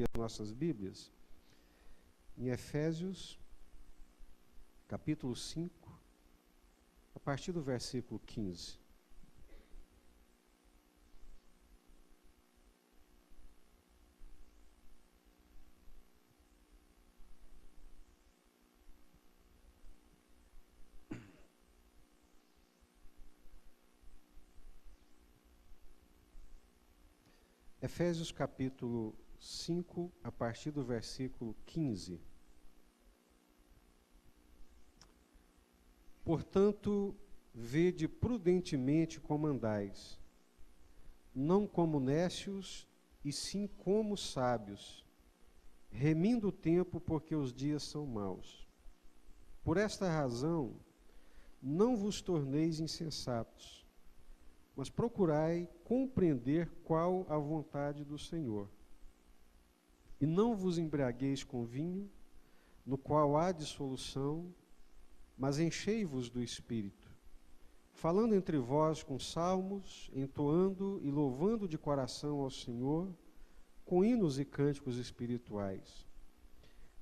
as nossas Bíblias em Efésios, capítulo 5, a partir do versículo 15. Efésios capítulo 5, a partir do versículo 15. Portanto, vede prudentemente como andais, não como nécios, e sim como sábios, remindo o tempo, porque os dias são maus. Por esta razão, não vos torneis insensatos, mas procurai compreender qual a vontade do Senhor. E não vos embriagueis com vinho, no qual há dissolução, mas enchei-vos do Espírito, falando entre vós com salmos, entoando e louvando de coração ao Senhor, com hinos e cânticos espirituais,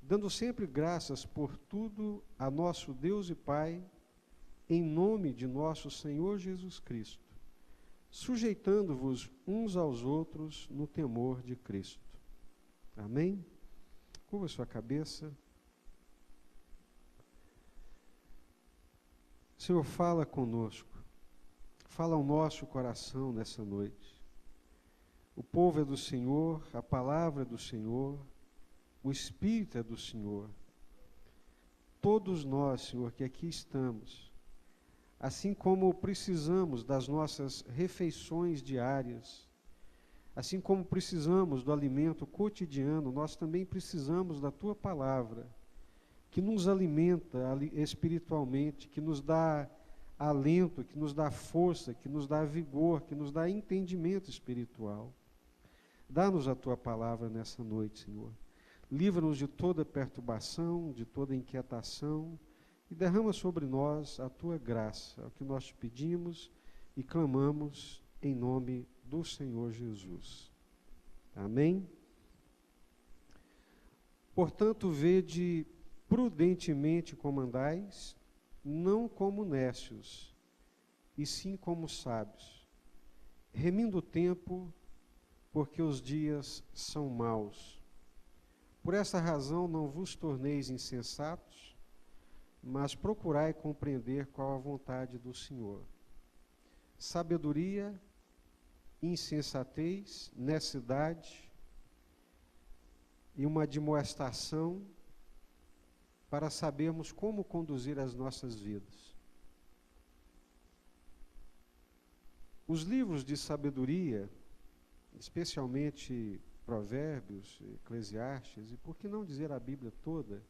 dando sempre graças por tudo a nosso Deus e Pai, em nome de nosso Senhor Jesus Cristo, sujeitando-vos uns aos outros no temor de Cristo. Amém? Curva sua cabeça. Senhor, fala conosco, fala ao nosso coração nessa noite. O povo é do Senhor, a palavra é do Senhor, o Espírito é do Senhor. Todos nós, Senhor, que aqui estamos, assim como precisamos das nossas refeições diárias, assim como precisamos do alimento cotidiano, nós também precisamos da Tua palavra, que nos alimenta espiritualmente, que nos dá alento, que nos dá força, que nos dá vigor, que nos dá entendimento espiritual. Dá-nos a Tua palavra nessa noite, Senhor. Livra-nos de toda perturbação, de toda inquietação, e derrama sobre nós a Tua graça, é o que nós te pedimos e clamamos em nome do Senhor Jesus. Amém? Portanto, vede prudentemente como andais, não como nécios, e sim como sábios, remindo o tempo, porque os dias são maus. Por essa razão não vos torneis insensatos, mas procurai compreender qual a vontade do Senhor. Sabedoria, insensatez, necessidade e uma admoestação para sabermos como conduzir as nossas vidas. Os livros de sabedoria, especialmente Provérbios, Eclesiastes, e por que não dizer a Bíblia toda,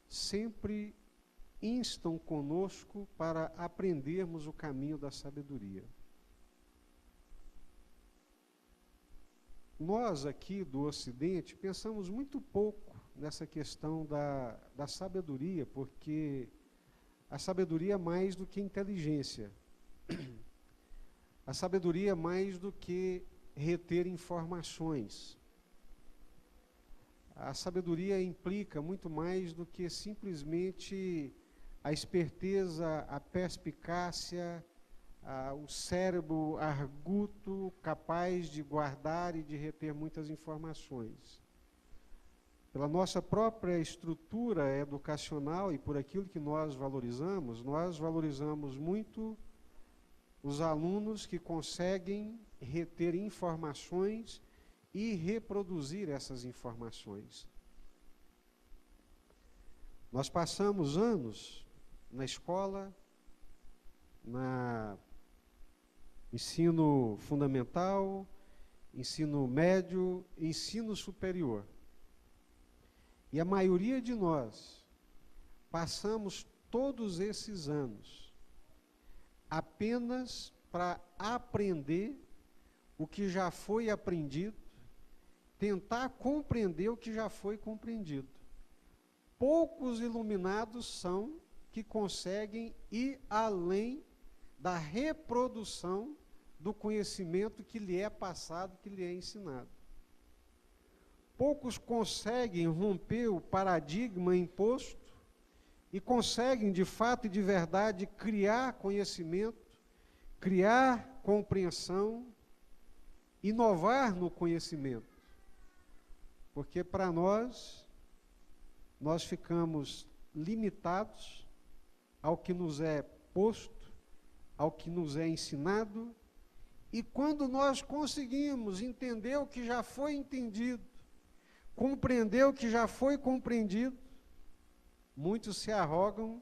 sempre instam conosco para aprendermos o caminho da sabedoria. Nós aqui do Ocidente pensamos muito pouco nessa questão da sabedoria, porque a sabedoria é mais do que inteligência. A sabedoria é mais do que reter informações. A sabedoria implica muito mais do que simplesmente a esperteza, a perspicácia, o cérebro arguto, capaz de guardar e de reter muitas informações. Pela nossa própria estrutura educacional e por aquilo que nós valorizamos muito os alunos que conseguem reter informações e reproduzir essas informações. Nós passamos anos na escola, ensino fundamental, ensino médio, ensino superior. E a maioria de nós passamos todos esses anos apenas para aprender o que já foi aprendido, tentar compreender o que já foi compreendido. Poucos iluminados são que conseguem ir além da reprodução do conhecimento que lhe é passado, que lhe é ensinado. poucos conseguem romper o paradigma imposto e conseguem, de fato e de verdade, criar conhecimento, criar compreensão, inovar no conhecimento. Porque para nós ficamos limitados ao que nos é posto, ao que nos é ensinado, e quando nós conseguimos entender o que já foi entendido, compreender o que já foi compreendido, muitos se arrogam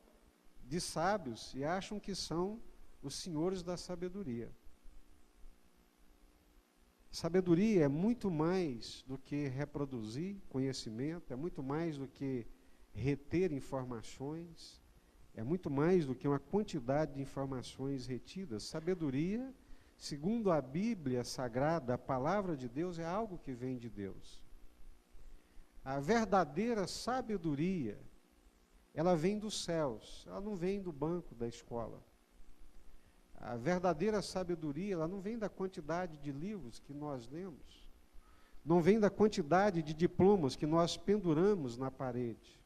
de sábios e acham que são os senhores da sabedoria. Sabedoria é muito mais do que reproduzir conhecimento, é muito mais do que reter informações, é muito mais do que uma quantidade de informações retidas. Sabedoria, segundo a Bíblia Sagrada, a palavra de Deus, é algo que vem de Deus. A verdadeira sabedoria, ela vem dos céus, ela não vem do banco da escola. A verdadeira sabedoria, ela não vem da quantidade de livros que nós lemos, não vem da quantidade de diplomas que nós penduramos na parede.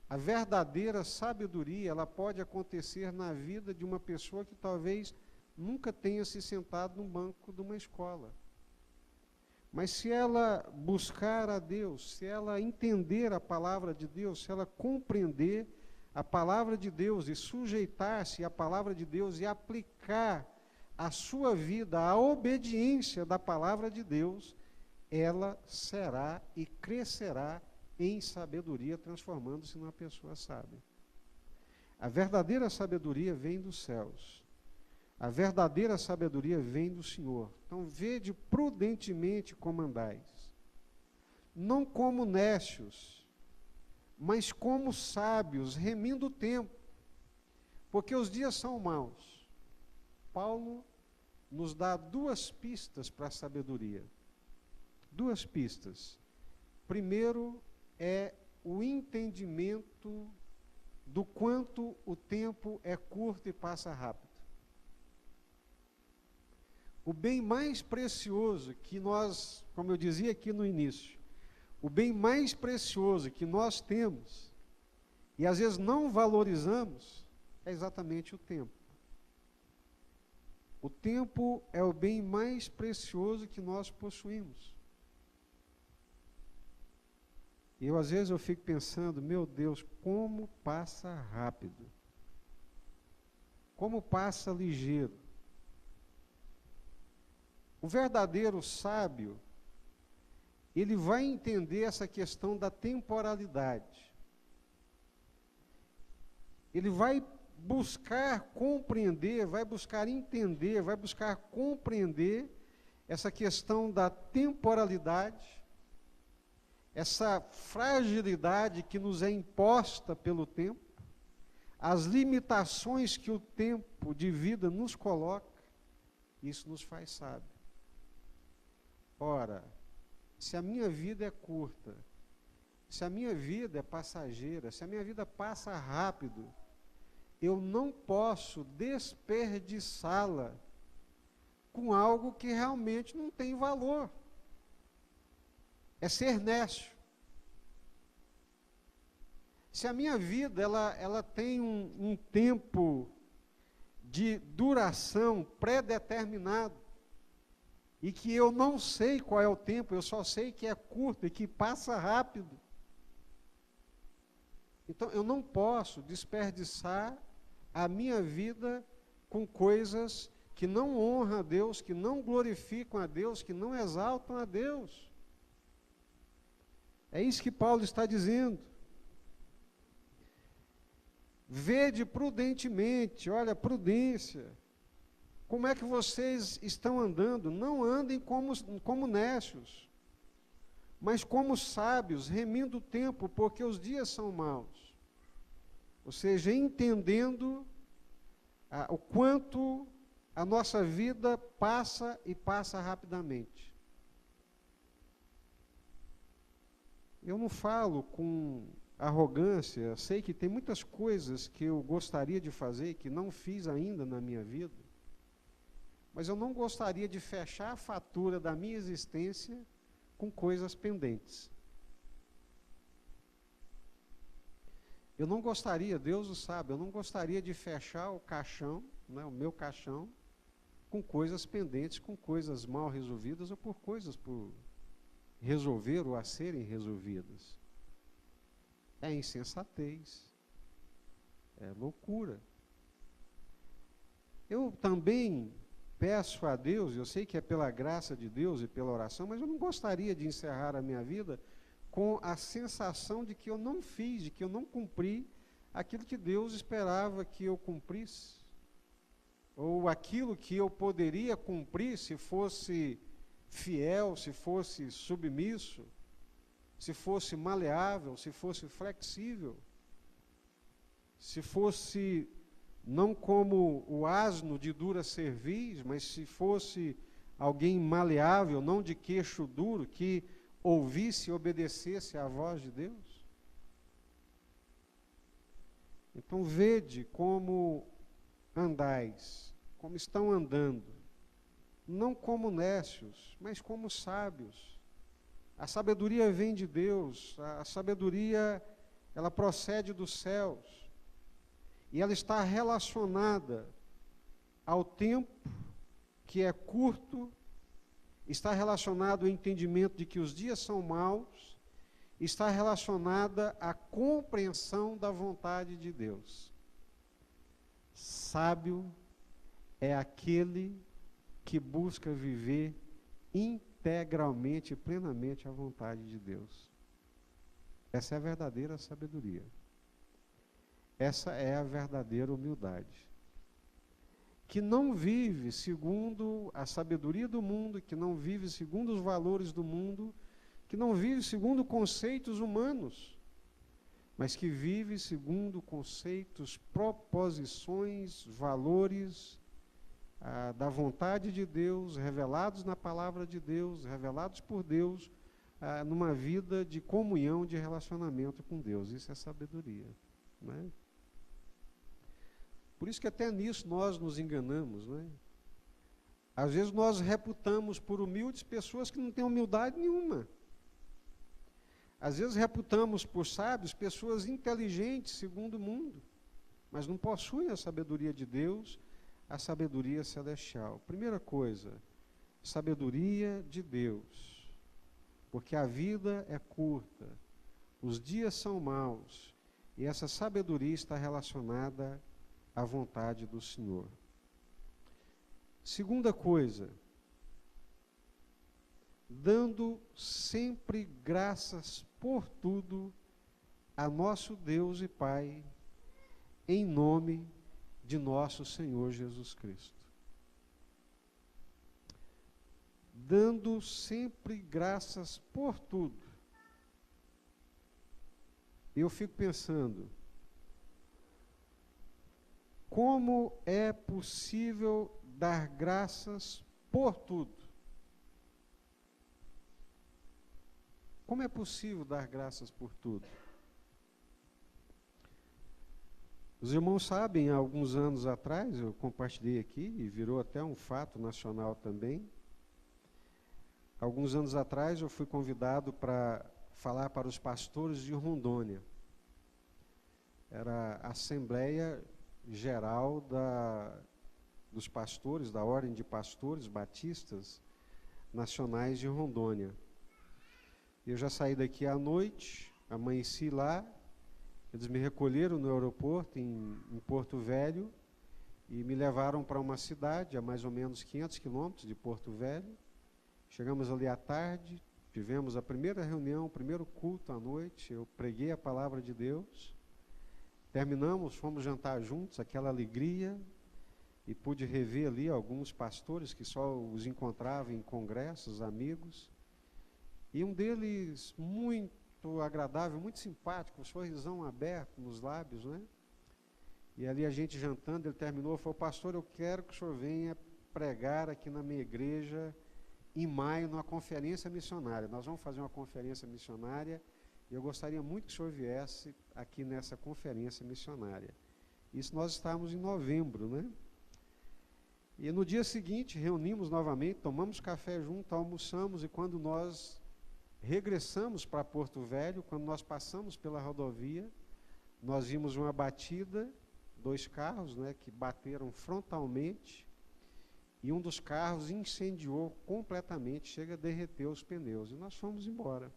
A verdadeira sabedoria, ela pode acontecer na vida de uma pessoa que talvez nunca tenha se sentado num banco de uma escola. Mas se ela buscar a Deus, se ela entender a palavra de Deus, se ela compreender a palavra de Deus e sujeitar-se à palavra de Deus e aplicar a sua vida à obediência da palavra de Deus, ela será e crescerá em sabedoria, transformando-se numa pessoa sábia. A verdadeira sabedoria vem dos céus. A verdadeira sabedoria vem do Senhor. Então, vede prudentemente como andais. Não como necios, mas como sábios, remindo o tempo, porque os dias são maus. Paulo nos dá duas pistas para a sabedoria. Duas pistas. Primeiro é o entendimento do quanto o tempo é curto e passa rápido. O bem mais precioso que nós, como eu dizia aqui no início, o bem mais precioso que nós temos, e às vezes não valorizamos, é exatamente o tempo. O tempo é o bem mais precioso que nós possuímos. E às vezes eu fico pensando, meu Deus, como passa rápido. Como passa ligeiro. O verdadeiro sábio, ele vai entender essa questão da temporalidade. Ele vai buscar compreender, vai buscar entender, vai buscar compreender essa questão da temporalidade, essa fragilidade que nos é imposta pelo tempo, as limitações que o tempo de vida nos coloca, isso nos faz sábio. Ora, se a minha vida é curta, se a minha vida é passageira, se a minha vida passa rápido, eu não posso desperdiçá-la com algo que realmente não tem valor. É ser nécio. Se a minha vida ela tem um tempo de duração pré-determinado, e que eu não sei qual é o tempo, eu só sei que é curto e que passa rápido. Então, eu não posso desperdiçar a minha vida com coisas que não honram a Deus, que não glorificam a Deus, que não exaltam a Deus. É isso que Paulo está dizendo. Vede prudentemente, olha, prudência. Como é que vocês estão andando? Não andem como nécios, mas como sábios, remindo o tempo, porque os dias são maus. Ou seja, entendendo o quanto a nossa vida passa e passa rapidamente. Eu não falo com arrogância, sei que tem muitas coisas que eu gostaria de fazer e que não fiz ainda na minha vida, mas eu não gostaria de fechar a fatura da minha existência com coisas pendentes. Eu não gostaria, Deus o sabe, eu não gostaria de fechar o caixão, né, o meu caixão, com coisas pendentes, com coisas mal resolvidas ou por coisas por resolver ou a serem resolvidas. É insensatez, é loucura. Eu também peço a Deus, eu sei que é pela graça de Deus e pela oração, mas eu não gostaria de encerrar a minha vida com a sensação de que eu não fiz, de que eu não cumpri aquilo que Deus esperava que eu cumprisse, ou aquilo que eu poderia cumprir se fosse fiel, se fosse submisso, se fosse maleável, se fosse flexível, se fosse não como o asno de dura cerviz, mas se fosse alguém maleável, não de queixo duro, que ouvisse e obedecesse à voz de Deus. Então vede como andais, como estão andando, não como nécios, mas como sábios. A sabedoria vem de Deus, a sabedoria, ela procede dos céus, e ela está relacionada ao tempo que é curto, está relacionado ao entendimento de que os dias são maus, está relacionada à compreensão da vontade de Deus. Sábio é aquele que busca viver integralmente e plenamente a vontade de Deus. Essa é a verdadeira sabedoria. Essa é a verdadeira humildade. Que não vive segundo a sabedoria do mundo, que não vive segundo os valores do mundo, que não vive segundo conceitos humanos, mas que vive segundo conceitos, proposições, valores da vontade de Deus, revelados na palavra de Deus, revelados por Deus, numa vida de comunhão, de relacionamento com Deus. Isso é sabedoria, né? Por isso que até nisso nós nos enganamos, né? Às vezes nós reputamos por humildes pessoas que não têm humildade nenhuma. Às vezes reputamos por sábios pessoas inteligentes segundo o mundo, mas não possuem a sabedoria de Deus, a sabedoria celestial. Primeira coisa, sabedoria de Deus, porque a vida é curta, os dias são maus, e essa sabedoria está relacionada à vontade do Senhor. Segunda coisa, dando sempre graças por tudo a nosso Deus e Pai, em nome de nosso Senhor Jesus Cristo. Dando sempre graças por tudo. Eu fico pensando, como é possível dar graças por tudo? Como é possível dar graças por tudo? Os irmãos sabem, há alguns anos atrás, eu compartilhei aqui, e virou até um fato nacional também. Alguns anos atrás eu fui convidado para falar para os pastores de Rondônia. Era a Assembleia Geral dos Pastores, da Ordem de Pastores Batistas Nacionais de Rondônia. Eu já saí daqui à noite, amanheci lá, eles me recolheram no aeroporto, em Porto Velho, e me levaram para uma cidade, a mais ou menos 500 quilômetros de Porto Velho. Chegamos ali à tarde, tivemos a primeira reunião, o primeiro culto à noite, eu preguei a palavra de Deus, terminamos, fomos jantar juntos, aquela alegria, e pude rever ali alguns pastores que só os encontrava em congressos, amigos, e um deles muito agradável, muito simpático, um sorrisão aberto nos lábios, né? E ali a gente jantando, ele terminou, falou: pastor, eu quero que o senhor venha pregar aqui na minha igreja em maio, numa conferência missionária. Nós vamos fazer uma conferência missionária e eu gostaria muito que o senhor viesse aqui nessa conferência missionária. Isso nós estávamos em novembro, né? E no dia seguinte, reunimos novamente, tomamos café junto, almoçamos, e quando nós regressamos para Porto Velho. Quando nós passamos pela rodovia, nós vimos uma batida, 2 carros, né, que bateram frontalmente, e um dos carros incendiou completamente, chega a derreter os pneus, e nós fomos embora.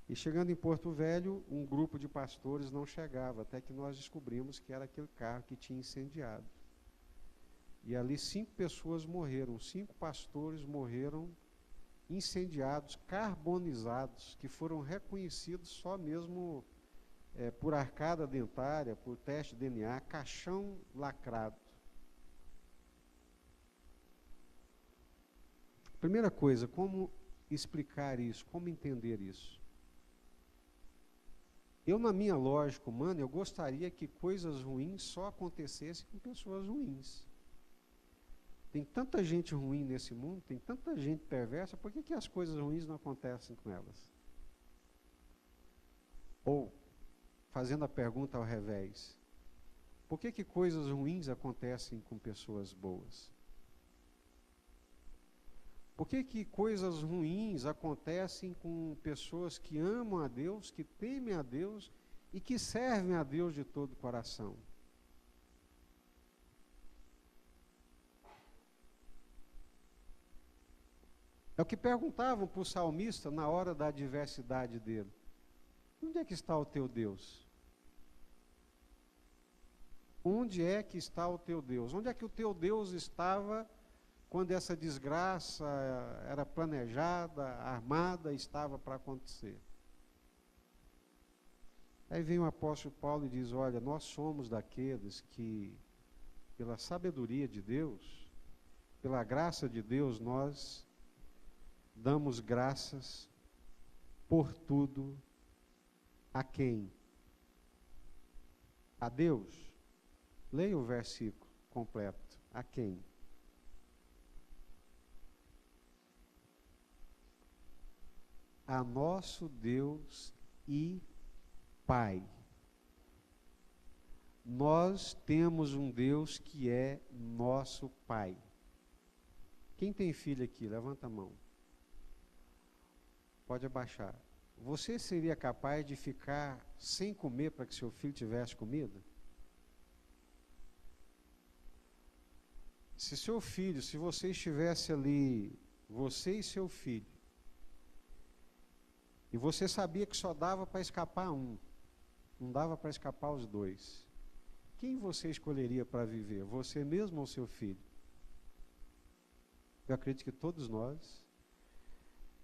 E chegando em Porto Velho, um grupo de pastores não chegava, até que nós descobrimos que era aquele carro que tinha incendiado. E ali 5 pessoas morreram, 5 pastores morreram incendiados, carbonizados, que foram reconhecidos só mesmo por arcada dentária, por teste de DNA, caixão lacrado. Primeira coisa, como explicar isso, como entender isso? Eu, na minha lógica humana, eu gostaria que coisas ruins só acontecessem com pessoas ruins. Tem tanta gente ruim nesse mundo, tem tanta gente perversa, por que as coisas ruins não acontecem com elas? Ou, fazendo a pergunta ao revés, por que coisas ruins acontecem com pessoas boas? Por que coisas ruins acontecem com pessoas que amam a Deus, que temem a Deus e que servem a Deus de todo o coração? É o que perguntavam para o salmista na hora da adversidade dele. Onde é que está o teu Deus? Onde é que está o teu Deus? Onde é que o teu Deus estava quando essa desgraça era planejada, armada, estava para acontecer? Aí vem o apóstolo Paulo e diz, olha, nós somos daqueles que, pela sabedoria de Deus, pela graça de Deus, nós damos graças por tudo. A quem? A Deus. Leia o versículo completo. A quem? A nosso Deus e Pai. Nós temos um Deus que é nosso Pai. Quem tem filho aqui? Levanta a mão. Pode abaixar. Você seria capaz de ficar sem comer para que seu filho tivesse comida? Se seu filho, se você estivesse ali, você e seu filho, e você sabia que só dava para escapar um, não dava para escapar os 2, quem você escolheria para viver? Você mesmo ou seu filho? Eu acredito que todos nós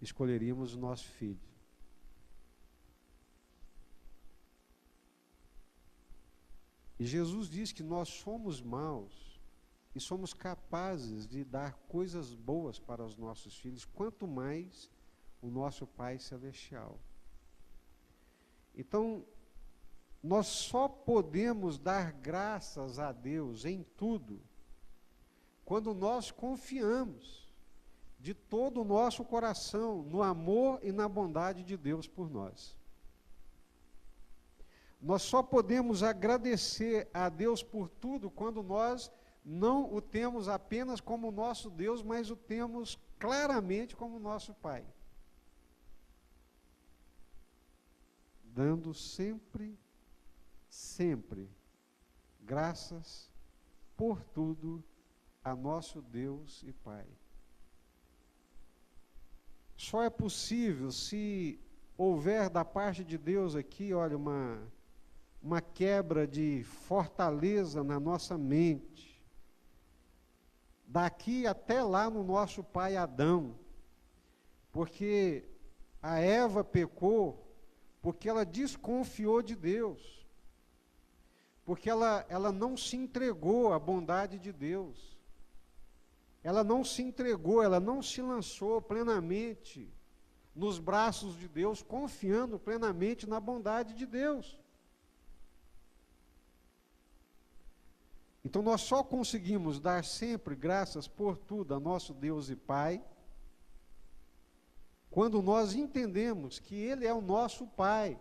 escolheríamos o nosso filho. E Jesus diz que nós somos maus e somos capazes de dar coisas boas para os nossos filhos, quanto mais o nosso Pai Celestial. Então, nós só podemos dar graças a Deus em tudo quando nós confiamos de todo o nosso coração no amor e na bondade de Deus por nós. Nós só podemos agradecer a Deus por tudo quando nós não o temos apenas como nosso Deus, mas o temos claramente como nosso Pai. Dando sempre, sempre graças por tudo a nosso Deus e Pai. Só é possível se houver da parte de Deus aqui, olha, uma quebra de fortaleza na nossa mente, daqui até lá no nosso pai Adão, porque a Eva pecou, porque ela desconfiou de Deus, porque ela não se entregou à bondade de Deus, ela não se entregou, ela não se lançou plenamente nos braços de Deus, confiando plenamente na bondade de Deus. Então nós só conseguimos dar sempre graças por tudo a nosso Deus e Pai, quando nós entendemos que Ele é o nosso Pai.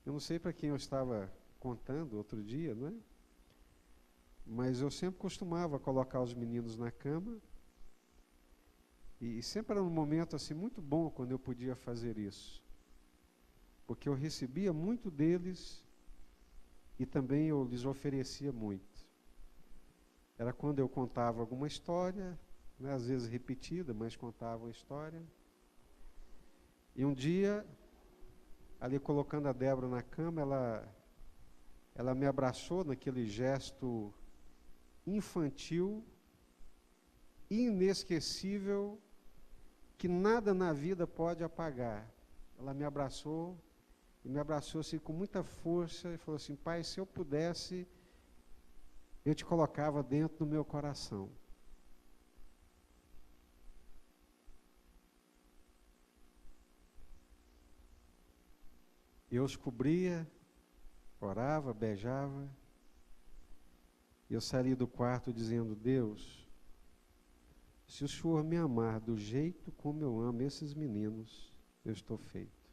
Eu não sei para quem eu estava contando outro dia, não é? Mas eu sempre costumava colocar os meninos na cama E sempre era um momento assim muito bom quando eu podia fazer isso. Porque eu recebia muito deles e também eu lhes oferecia muito. Era quando eu contava alguma história, né, às vezes repetida, mas contava uma história. E um dia, ali colocando a Débora na cama, ela me abraçou naquele gesto infantil, inesquecível, que nada na vida pode apagar. Ela me abraçou, e me abraçou assim com muita força, e falou assim: pai, se eu pudesse, eu te colocava dentro do meu coração. Eu os cobria, orava, beijava, e eu saí do quarto dizendo: Deus, se o Senhor me amar do jeito como eu amo esses meninos, eu estou feito.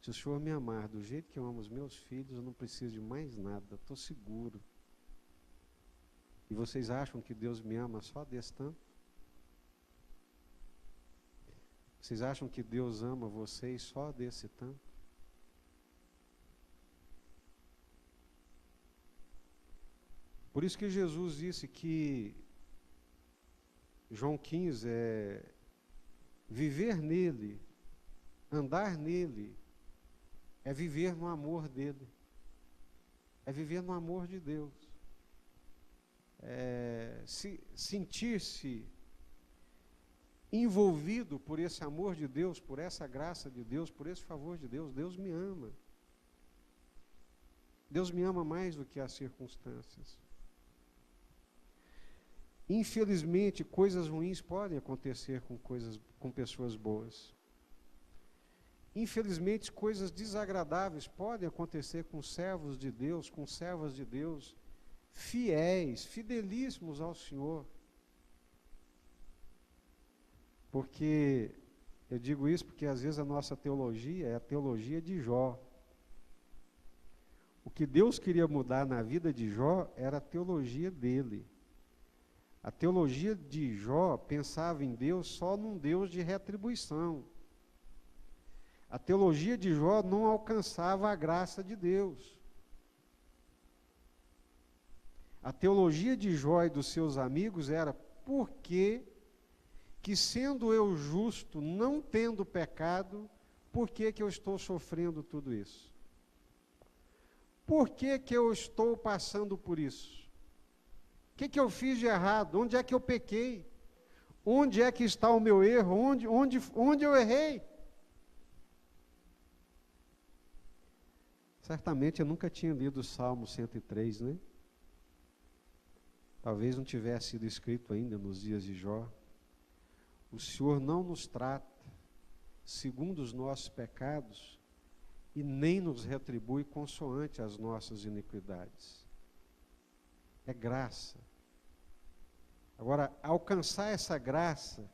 Se o Senhor me amar do jeito que eu amo os meus filhos, eu não preciso de mais nada, estou seguro. E vocês acham que Deus me ama só desse tanto? Vocês acham que Deus ama vocês só desse tanto? Por isso que Jesus disse que João 15 é viver nele, andar nele, é viver no amor dele, é viver no amor de Deus, é sentir-se envolvido por esse amor de Deus, por essa graça de Deus, por esse favor de Deus. Deus me ama. Deus me ama mais do que as circunstâncias. Infelizmente, coisas ruins podem acontecer com pessoas boas. Infelizmente, coisas desagradáveis podem acontecer com servos de Deus, com servas de Deus, fiéis, fidelíssimos ao Senhor. Porque, eu digo isso porque às vezes a nossa teologia é a teologia de Jó. O que Deus queria mudar na vida de Jó era a teologia dele. A teologia de Jó pensava em Deus só num Deus de retribuição. A teologia de Jó não alcançava a graça de Deus. A teologia de Jó e dos seus amigos era: por que sendo eu justo, não tendo pecado, por que eu estou sofrendo tudo isso? Por que eu estou passando por isso? O que eu fiz de errado? Onde é que eu pequei? Onde é que está o meu erro? Onde eu errei? Certamente eu nunca tinha lido o Salmo 103, né? Talvez não tivesse sido escrito ainda nos dias de Jó. O Senhor não nos trata segundo os nossos pecados e nem nos retribui consoante as nossas iniquidades. É graça. Agora, alcançar essa graça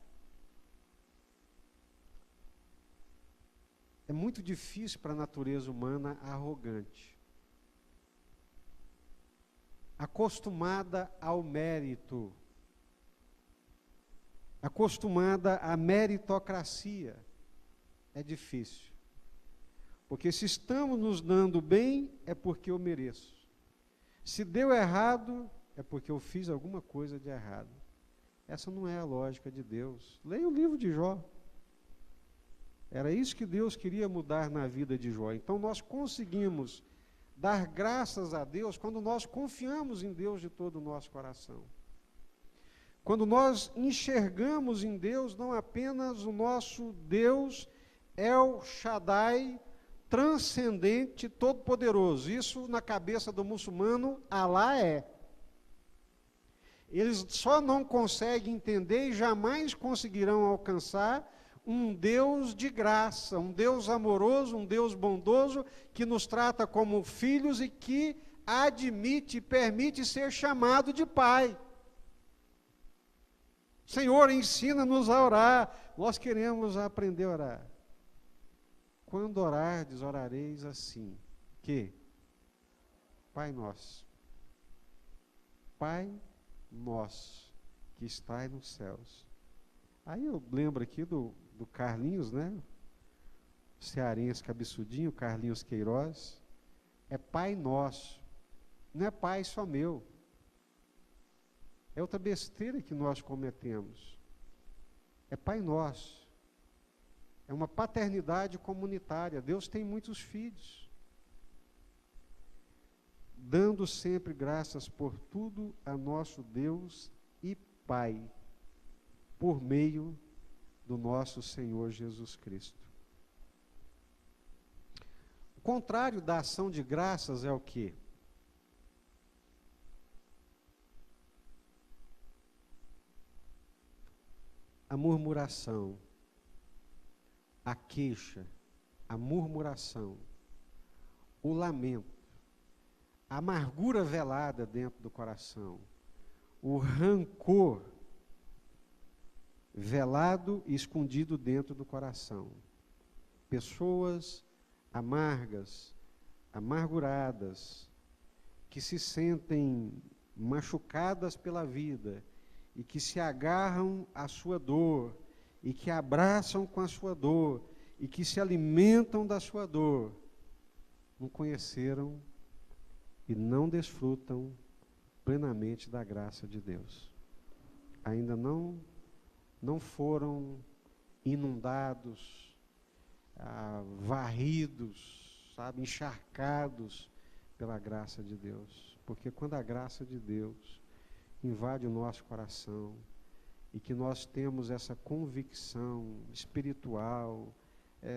é muito difícil para a natureza humana arrogante, acostumada ao mérito, acostumada à meritocracia. É difícil. Porque se estamos nos dando bem, é porque eu mereço. Se deu errado, é porque eu fiz alguma coisa de errado. Essa não é a lógica de Deus. Leia o livro de Jó. Era isso que Deus queria mudar na vida de Jó. Então nós conseguimos dar graças a Deus quando nós confiamos em Deus de todo o nosso coração. Quando nós enxergamos em Deus não apenas o nosso Deus El Shaddai, transcendente, todo-poderoso. Isso na cabeça do muçulmano, Alá é. Eles só não conseguem entender e jamais conseguirão alcançar um Deus de graça, um Deus amoroso, um Deus bondoso, que nos trata como filhos e que admite e permite ser chamado de Pai. Senhor, ensina-nos a orar. Nós queremos aprender a orar. Quando orardes, orareis assim, que? Pai nosso. Pai nosso. que estais nos céus. Aí eu lembro aqui do Carlinhos, né? Cearense cabeçudinho, Carlinhos Queiroz. É Pai Nosso. Não é Pai só meu. É outra besteira que nós cometemos. É Pai Nosso. É uma paternidade comunitária. Deus tem muitos filhos. Dando sempre graças por tudo a nosso Deus e Pai, por meio do nosso Senhor Jesus Cristo. O contrário da ação de graças é o quê? A murmuração, a queixa, a murmuração, o lamento, a amargura velada dentro do coração, o rancor velado e escondido dentro do coração. Pessoas amargas, amarguradas, que se sentem machucadas pela vida e que se agarram à sua dor e que abraçam com a sua dor e que se alimentam da sua dor, não conheceram e não desfrutam plenamente da graça de Deus. Ainda não foram inundados, varridos, sabe, encharcados pela graça de Deus. Porque quando a graça de Deus invade o nosso coração e que nós temos essa convicção espiritual,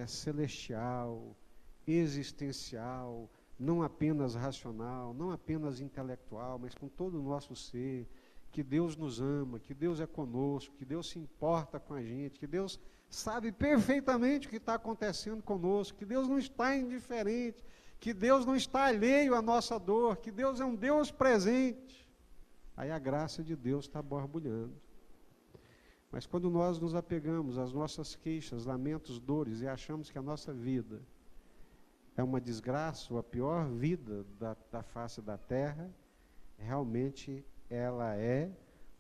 celestial, existencial, não apenas racional, não apenas intelectual, mas com todo o nosso ser, que Deus nos ama, que Deus é conosco, que Deus se importa com a gente, que Deus sabe perfeitamente o que está acontecendo conosco, que Deus não está indiferente, que Deus não está alheio à nossa dor, que Deus é um Deus presente. Aí a graça de Deus está borbulhando. Mas quando nós nos apegamos às nossas queixas, lamentos, dores, e achamos que a nossa vida é uma desgraça, ou a pior vida da face da terra, realmente ela é,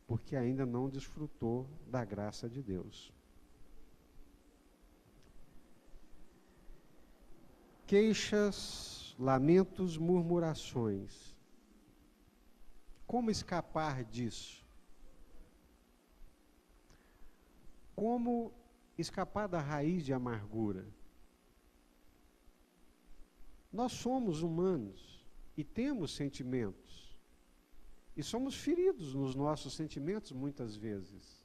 porque ainda não desfrutou da graça de Deus. Queixas, lamentos, murmurações. Como escapar disso? Como escapar da raiz de amargura? Nós somos humanos e temos sentimentos. E somos feridos nos nossos sentimentos muitas vezes.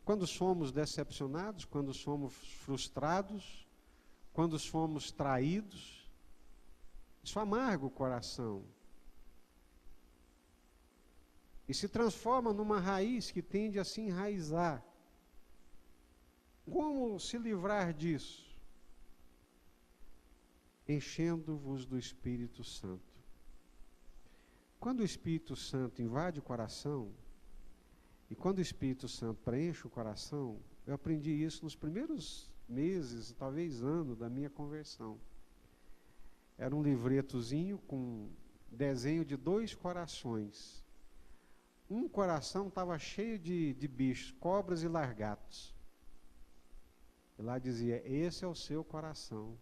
Quando somos decepcionados, quando somos frustrados, quando somos traídos, isso amarga o coração. E se transforma numa raiz que tende a se enraizar. Como se livrar disso? Enchendo-vos do Espírito Santo. Quando o Espírito Santo invade o coração, e quando o Espírito Santo preenche o coração, eu aprendi isso nos primeiros meses, talvez ano da minha conversão. Era um livretozinho com desenho de 2 corações. Um coração estava cheio de bichos, cobras e largatos. E lá dizia, esse é o seu coração.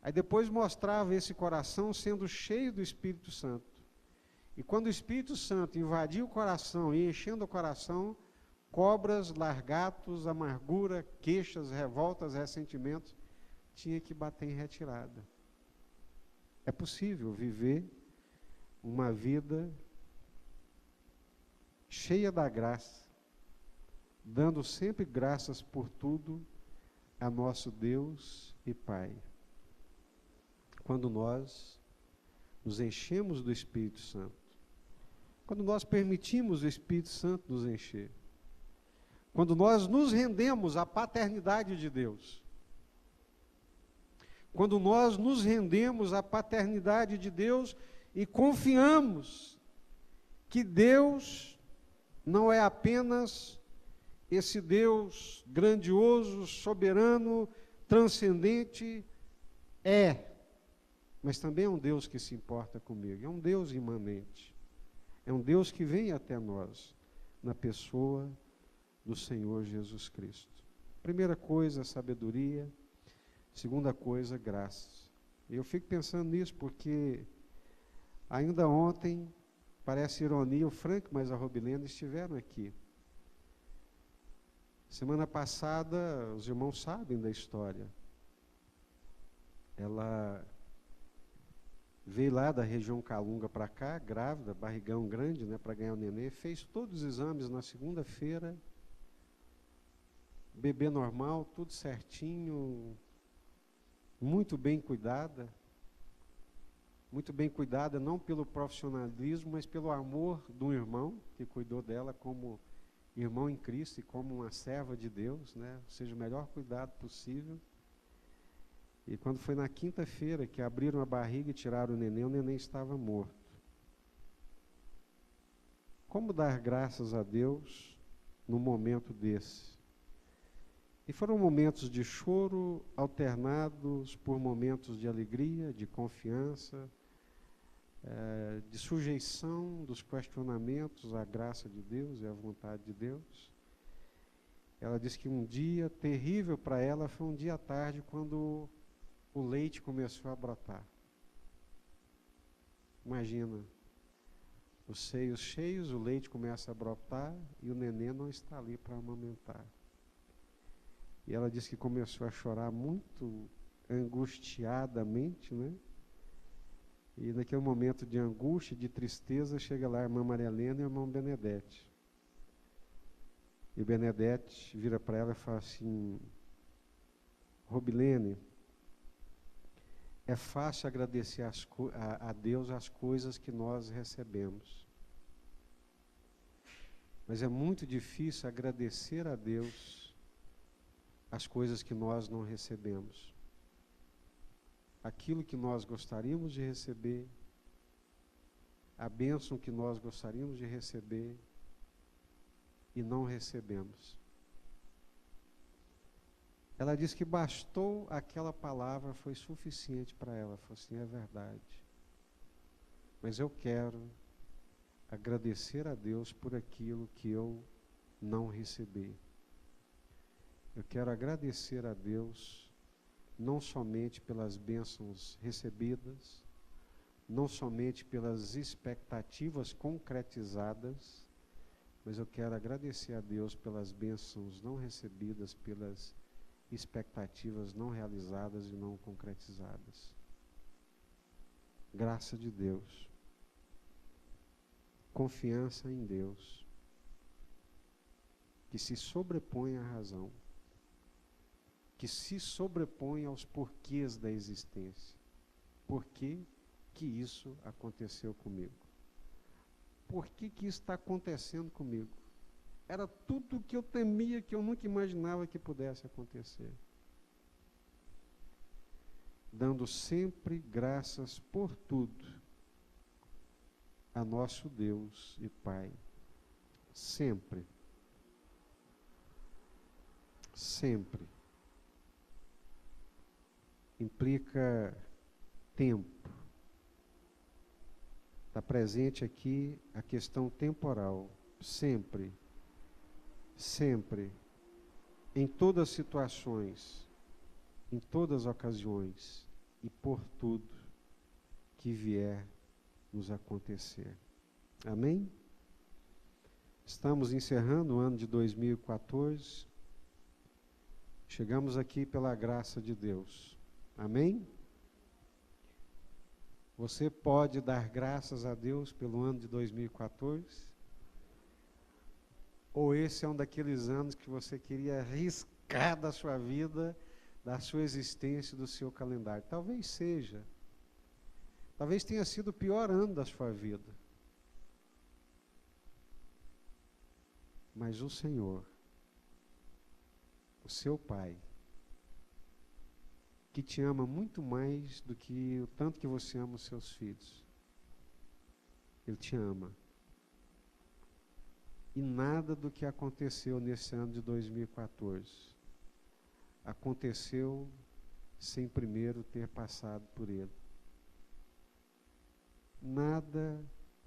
Aí depois mostrava esse coração sendo cheio do Espírito Santo. E quando o Espírito Santo invadia o coração e enchendo o coração, cobras, largatos, amargura, queixas, revoltas, ressentimentos, tinha que bater em retirada. É possível viver uma vida cheia da graça, dando sempre graças por tudo a nosso Deus e Pai. Quando nós nos enchemos do Espírito Santo, quando nós permitimos o Espírito Santo nos encher, quando nós nos rendemos à paternidade de Deus, quando nós nos rendemos à paternidade de Deus e confiamos que Deus não é apenas esse Deus grandioso, soberano, transcendente, mas também é um Deus que se importa comigo, é um Deus imanente, É um Deus que vem até nós, na pessoa do Senhor Jesus Cristo. Primeira coisa, sabedoria. Segunda coisa, graças. E eu fico pensando nisso porque ainda ontem, parece ironia, o Frank e a Robilena estiveram aqui. Semana passada, os irmãos sabem da história. Ela veio lá da região Calunga para cá, grávida, barrigão grande, né, para ganhar o nenê, fez todos os exames na segunda-feira, bebê normal, tudo certinho, muito bem cuidada não pelo profissionalismo, mas pelo amor do irmão que cuidou dela como irmão em Cristo e como uma serva de Deus, né, ou seja, o melhor cuidado possível. E quando foi na quinta-feira que abriram a barriga e tiraram o neném estava morto. Como dar graças a Deus num momento desse? E foram momentos de choro alternados por momentos de alegria, de confiança, de sujeição dos questionamentos à graça de Deus e à vontade de Deus. Ela disse que um dia terrível para ela foi um dia à tarde, quando o leite começou a brotar. Imagina, os seios cheios, o leite começa a brotar e o neném não está ali para amamentar. E ela disse que começou a chorar muito angustiadamente, né? E naquele momento de angústia, de tristeza, chega lá a irmã Maria Helena e o irmão Benedete. E o Benedete vira para ela e fala assim: Robilene, é fácil agradecer a Deus as coisas que nós recebemos. Mas é muito difícil agradecer a Deus as coisas que nós não recebemos. Aquilo que nós gostaríamos de receber, a bênção que nós gostaríamos de receber e não recebemos. Ela disse que bastou aquela palavra, foi suficiente para ela. Falou assim: é verdade. Mas eu quero agradecer a Deus por aquilo que eu não recebi. Eu quero agradecer a Deus não somente pelas bênçãos recebidas, não somente pelas expectativas concretizadas, mas eu quero agradecer a Deus pelas bênçãos não recebidas, pelas expectativas não realizadas e não concretizadas. Graça de Deus. Confiança em Deus, que se sobrepõe à razão, que se sobrepõe aos porquês da existência. Por que que isso aconteceu comigo? Por que que isso está acontecendo comigo? Era tudo o que eu temia, que eu nunca imaginava que pudesse acontecer. Dando sempre graças por tudo a nosso Deus e Pai. Sempre. Sempre. Implica tempo. Está presente aqui a questão temporal. Sempre. Sempre, em todas as situações, em todas as ocasiões e por tudo que vier nos acontecer. Amém? Estamos encerrando o ano de 2014. Chegamos aqui pela graça de Deus. Amém? Você pode dar graças a Deus pelo ano de 2014? Ou esse é um daqueles anos que você queria riscar da sua vida, da sua existência, do seu calendário? Talvez seja. Talvez tenha sido o pior ano da sua vida. Mas o Senhor, o seu Pai, que te ama muito mais do que o tanto que você ama os seus filhos, Ele te ama. E nada do que aconteceu nesse ano de 2014 aconteceu sem primeiro ter passado por Ele. Nada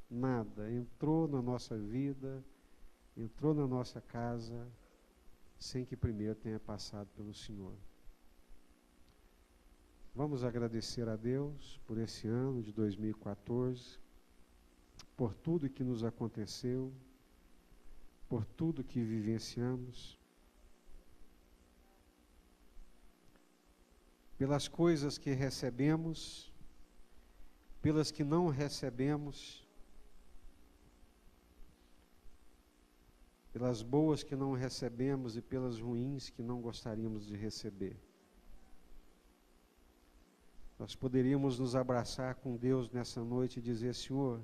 nada entrou na nossa vida, entrou na nossa casa, sem que primeiro tenha passado pelo Senhor. Vamos agradecer a Deus por esse ano de 2014, por tudo que nos aconteceu, por tudo que vivenciamos, pelas coisas que recebemos, pelas que não recebemos, pelas boas que não recebemos e pelas ruins que não gostaríamos de receber. Nós poderíamos nos abraçar com Deus nessa noite e dizer: Senhor,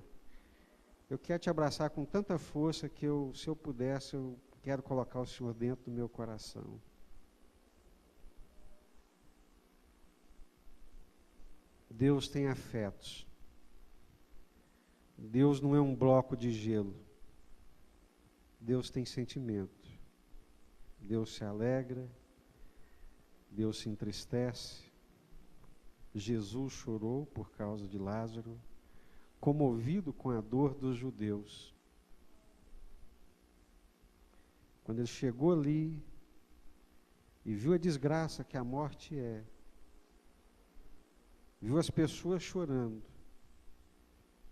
eu quero te abraçar com tanta força que se eu pudesse, eu quero colocar o Senhor dentro do meu coração. Deus tem afetos. Deus não é um bloco de gelo. Deus tem sentimento. Deus se alegra. Deus se entristece. Jesus chorou por causa de Lázaro, comovido com a dor dos judeus. Quando ele chegou ali e viu a desgraça que a morte é, viu as pessoas chorando,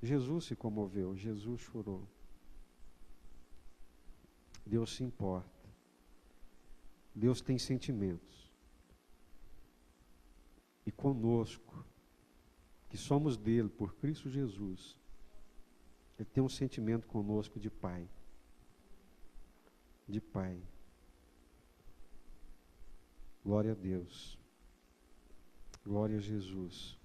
Jesus se comoveu, Jesus chorou. Deus se importa. Deus tem sentimentos. E conosco, que somos dele por Cristo Jesus, ele tem um sentimento conosco de Pai. De Pai. Glória a Deus. Glória a Jesus.